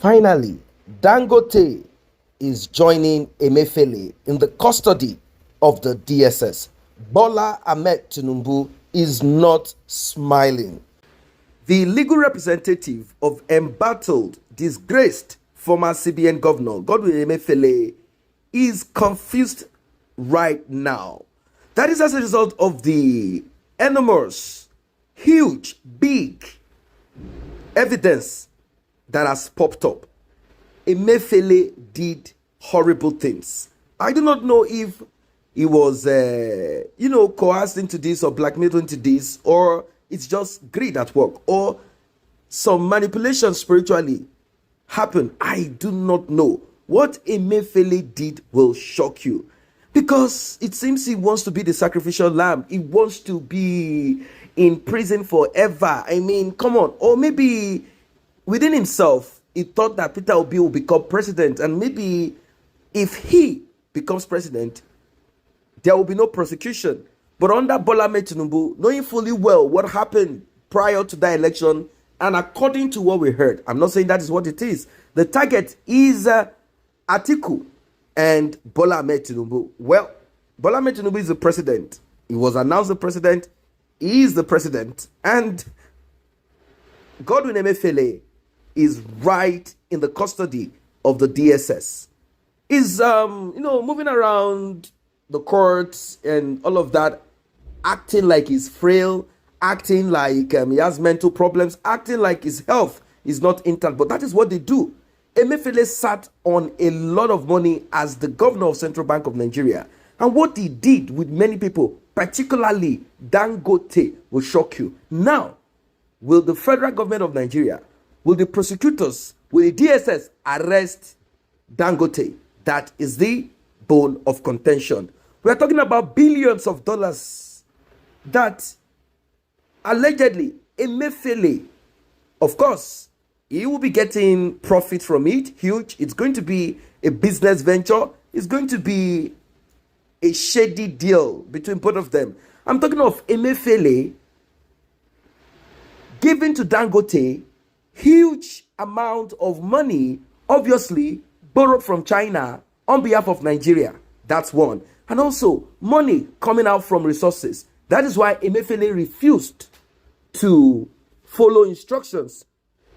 Finally, Dangote is joining Emefiele in the custody of the DSS. Bola Ahmed Tinubu is not smiling. The legal representative of embattled, disgraced former CBN governor Godwin Emefiele is confused right now. That is as a result of the enormous, huge, big evidence that has popped up. Emefiele did horrible things. I do not know if he was, coerced into this or blackmailed into this, or it's just greed at work, or some manipulation spiritually happened. I do not know. What Emefiele did will shock you, because it seems he wants to be the sacrificial lamb. He wants to be in prison forever. I mean, come on. Or maybe within himself, he thought that Peter Obi will become president, and maybe if he becomes president, there will be no prosecution. But under Bola Ahmed Tinubu, knowing fully well what happened prior to that election, and according to what we heard, I'm not saying that is what it is, the target is Atiku and Bola Ahmed Tinubu. Well, Bola Ahmed Tinubu is the president. He was announced the president. He is the president. And Godwin Emefiele is right in the custody of the DSS. Is moving around the courts and all of that, acting like he's frail, acting like he has mental problems, acting like his health is not intact. But that is what they do. Emefiele sat on a lot of money as the governor of Central Bank of Nigeria. And what he did with many people, particularly Dangote, will shock you. Now, will the federal government of Nigeria, will the prosecutors, will the DSS arrest Dangote? That is the bone of contention. We are talking about billions of dollars that allegedly Emefiele, of course, he will be getting profit from it, huge. It's going to be a business venture. It's going to be a shady deal between both of them. I'm talking of Emefiele giving to Dangote huge amount of money, obviously borrowed from China on behalf of Nigeria. That's one. And also money coming out from resources. That is why Emefiele refused to follow instructions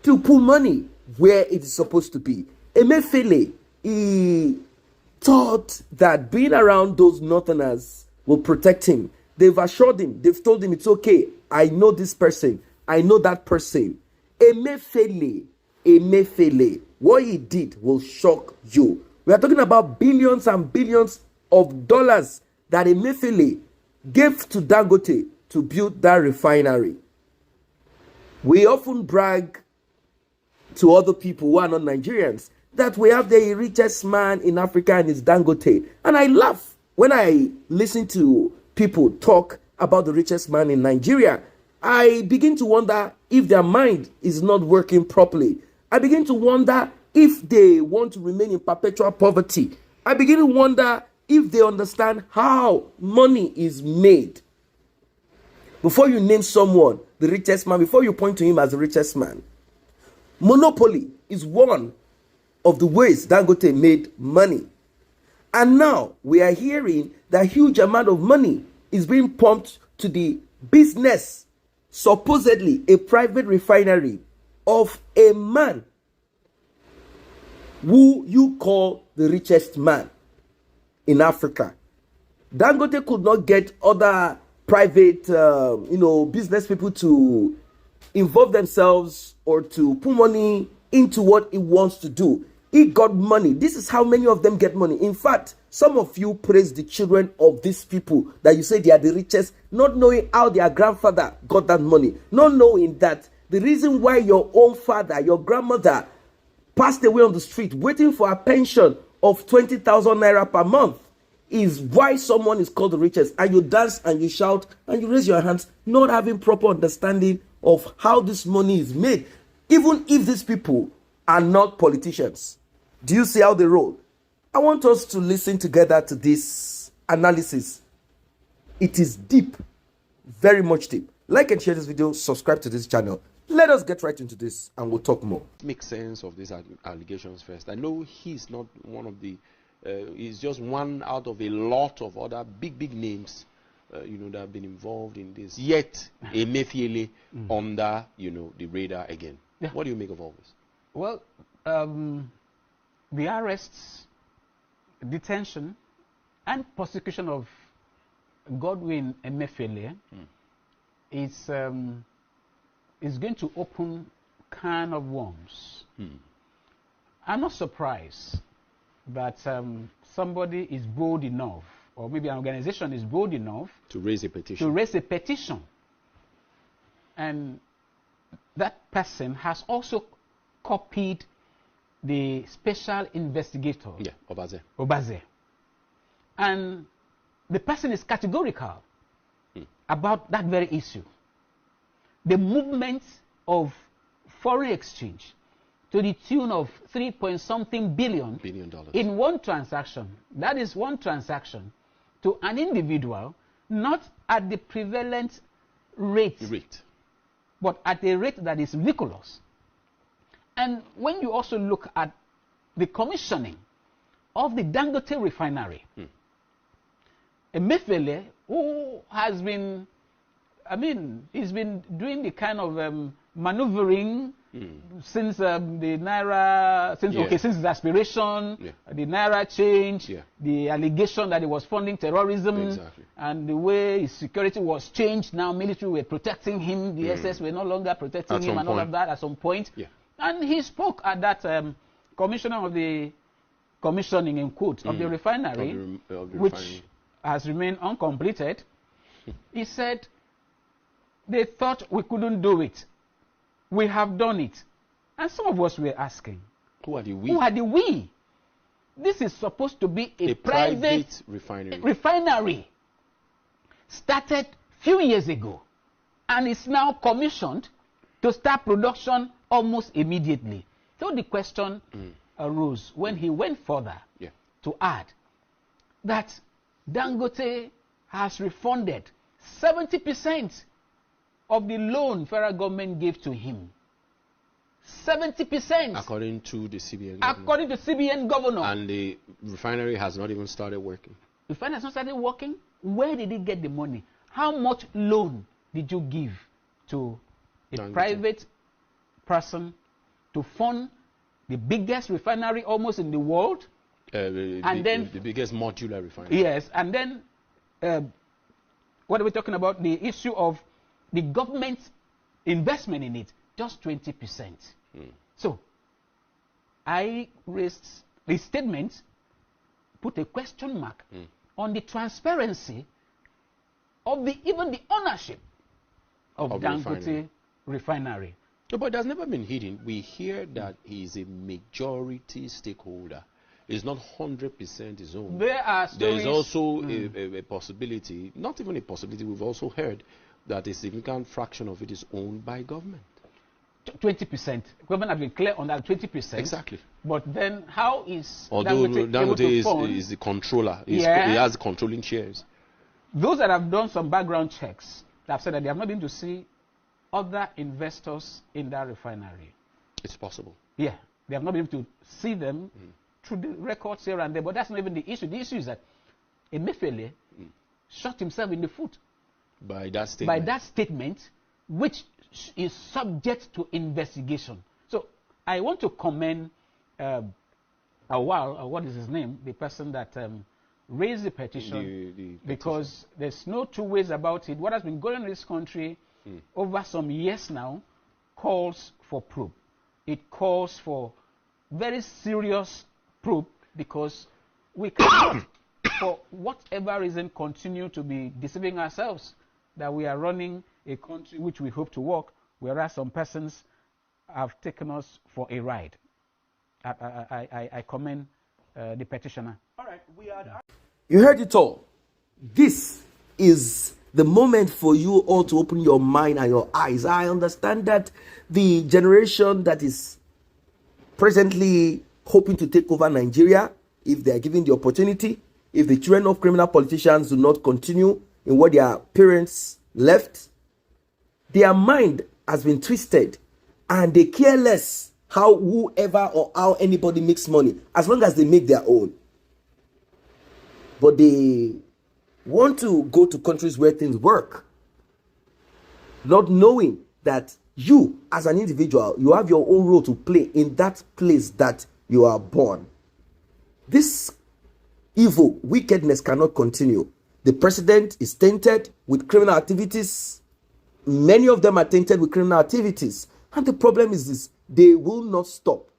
to put money where it is supposed to be. Emefiele, he thought that being around those northerners will protect him. They've assured him, they've told him it's okay. I know this person, I know that person. Emefiele, what he did will shock you. We are talking about billions and billions of dollars that Emefiele gave to Dangote to build that refinery. We often brag to other people who are not Nigerians that we have the richest man in Africa and it's Dangote. And I laugh when I listen to people talk about the richest man in Nigeria. I begin to wonder if their mind is not working properly. I begin to wonder if they want to remain in perpetual poverty. I begin to wonder if they understand how money is made. Before you name someone the richest man, before you point to him as the richest man, monopoly is one of the ways Dangote made money. And now we are hearing that huge amount of money is being pumped to the business, supposedly a private refinery of a man who you call the richest man in Africa. Dangote could not get other private, business people to involve themselves or to put money into what he wants to do. He got money. This is how many of them get money. In fact, some of you praise the children of these people that you say they are the richest, not knowing how their grandfather got that money, not knowing that the reason why your own father, your grandmother passed away on the street waiting for a pension of 20,000 naira per month is why someone is called the richest. And you dance and you shout and you raise your hands, not having proper understanding of how this money is made, even if these people are not politicians. Do you see how they roll? I want us to listen together to this analysis. It is deep, very much deep. Like and share this video, subscribe to this channel. Let us get right into this and we'll talk more. Make sense of these allegations first. I know he's not one of the, he's just one out of a lot of other big names, that have been involved in this. Yet, Emefiele under, the radar again. Yeah. What do you make of all this? Well, the arrests, detention, and prosecution of Godwin Emefiele is going to open can of worms. I'm not surprised that somebody is bold enough, or maybe an organization is bold enough to raise a petition. And that person has also copied the special investigator, Obaze. And the person is categorical about that very issue. The movement of foreign exchange to the tune of $3.something billion in one transaction. That is one transaction to an individual, not at the prevalent rate, but at a rate that is ridiculous. And when you also look at the commissioning of the Dangote refinery, Emefiele, who has been, he's been doing the kind of maneuvering since the Naira, since his aspiration, the Naira change, the allegation that he was funding terrorism, and the way his security was changed. Now military were protecting him, the SS were no longer protecting him, and all of that at some point. And he spoke at that commissioner of the commissioning, in quotes, of the refinery, which has remained uncompleted. He said, they thought we couldn't do it. We have done it. And some of us were asking, who are the we? Who are the we? This is supposed to be a private refinery. Started few years ago. And is now commissioned to start production almost immediately. So the question arose when he went further to add that Dangote has refunded 70% of the loan federal government gave to him. 70%. According to the CBN governor. According to CBN governor. And the refinery has not even started working. The refinery has not started working? Where did he get the money? How much loan did you give to a Dangote private person to fund the biggest refinery almost in the world? The biggest modular refinery. Yes, and then what are we talking about? The issue of the government's investment in it, just 20%. So, I raised the statement, put a question mark on the transparency of even the ownership of Dangote refinery. No, but that's never been hidden. We hear that he is a majority stakeholder. It's not 100% his own. There is also a possibility, not even a possibility, we've also heard that a significant fraction of it is owned by government. 20%. Government have been clear on that 20%. Exactly. But then how is Dangote is the controller. He has controlling shares. Those that have done some background checks have said that they have not been to see other investors in that refinery. It's possible. Yeah. They have not been able to see them through the records here and there. But that's not even the issue. The issue is that Emefiele shot himself in the foot. By that statement, which is subject to investigation. So I want to commend what is his name? The person that raised the petition, because there's no two ways about it. What has been going on in this country over some years now calls for proof. It calls for very serious proof, because we cannot, for whatever reason, continue to be deceiving ourselves that we are running a country which we hope to work, whereas some persons have taken us for a ride. I commend the petitioner. All right, you heard it all. This is the moment for you all to open your mind and your eyes. I understand that the generation that is presently hoping to take over Nigeria, if they are given the opportunity, if the children of criminal politicians do not continue in what their parents left, their mind has been twisted and they care less how whoever or how anybody makes money, as long as they make their own. But they want to go to countries where things work, not knowing that you, as an individual, you have your own role to play in that place that you are born. This evil, wickedness cannot continue. The president is tainted with criminal activities. Many of them are tainted with criminal activities. And the problem is this: they will not stop.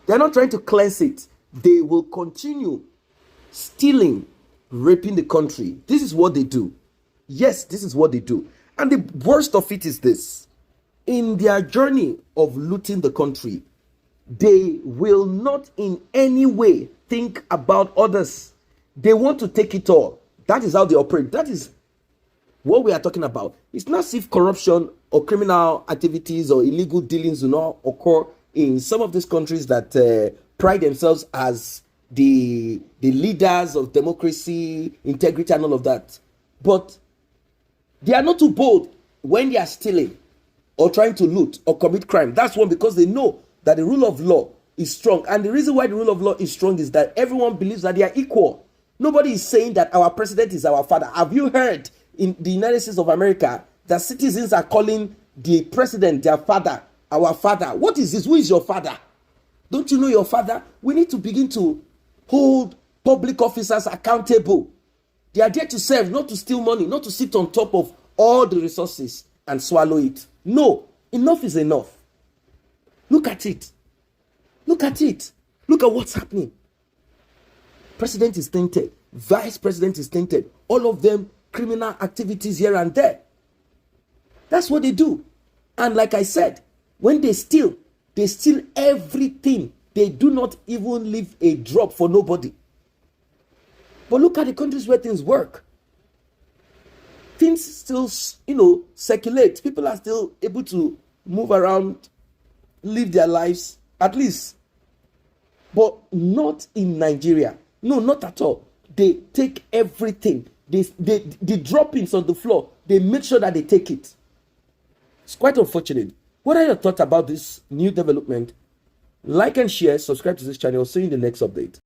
They're not trying to cleanse it. They will continue stealing, raping the country. This is what they do. Yes, this is what they do. And the worst of it is this: in their journey of looting the country, they will not in any way think about others. They want to take it all. That is how they operate. That is what we are talking about. It's not as if corruption or criminal activities or illegal dealings do not occur in some of these countries that pride themselves as the leaders of democracy, integrity, and all of that. But they are not too bold when they are stealing or trying to loot or commit crime. That's one, because they know that the rule of law is strong. And the reason why the rule of law is strong is that everyone believes that they are equal. Nobody is saying that our president is our father. Have you heard in the United States of America that citizens are calling the president their father, our father? What is this? Who is your father? Don't you know your father? We need to begin to hold public officers accountable. They are there to serve, not to steal money, not to sit on top of all the resources and swallow it. No, enough is enough. Look at it. Look at it. Look at what's happening. President is tainted. Vice president is tainted. All of them criminal activities here and there. That's what they do. And like I said, when they steal everything. They do not even leave a drop for nobody. But look at the countries where things work. Things still, circulate. People are still able to move around, live their lives, at least. But not in Nigeria. No, not at all. They take everything. The droppings on the floor, they make sure that they take it. It's quite unfortunate. What are your thoughts about this new development? Like and share, subscribe to this channel. See you in the next update.